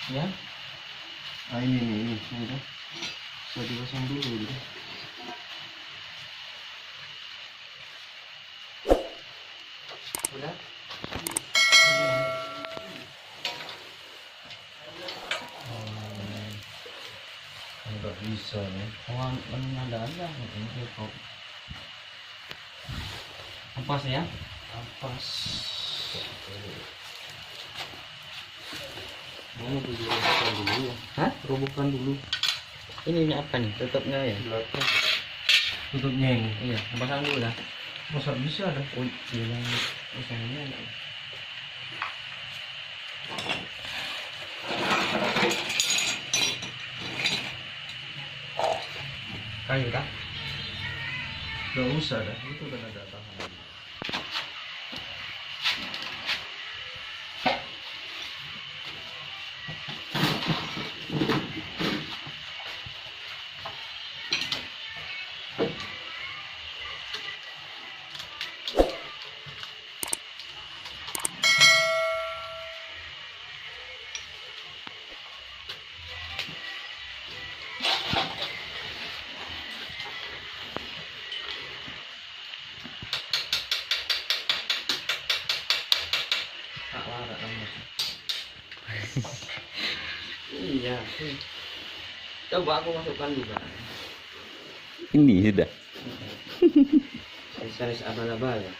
Ya. Ah ini udah. Sudah dipasang dulu gitu. Udah. Enggak bisa nih. Oh, ada ini kok. Ampas ya? Ampas. Mau robohkan dulu ya? Hah? Robohkan dulu. Ini apa nih? Tutupnya ya? Belakang. Tutupnya ini? Iya. Pasang dulu dah. Masa bisa ada? Oh, bilang pasangnya ada. Kayu kah? Gak usah dah. Itu kan ada tahan. Iya. Coba aku masukkan juga. Ini sudah. Spesialis abal-abal ya.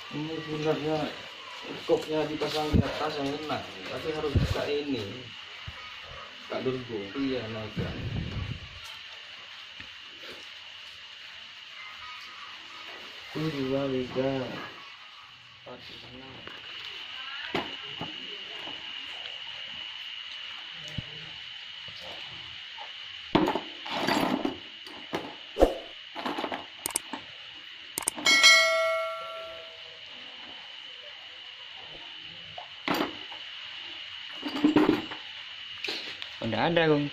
Ini sebenarnya kopnya dipasang di atas yang enak, tapi harus buka ini. Buka dulu. Iya, naikkan. Dua liga. Pasti sana. Udah ada, Gong.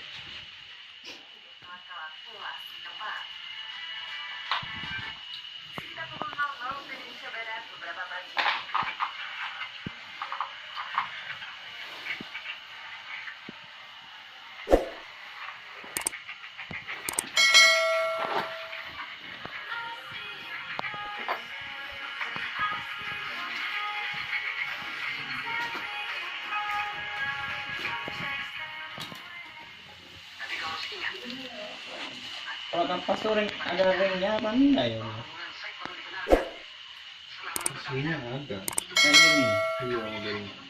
Kalau kampas tuh ada ringnya apa enggak ya? Aslinya ada. Kayak ini. Iya, modelnya.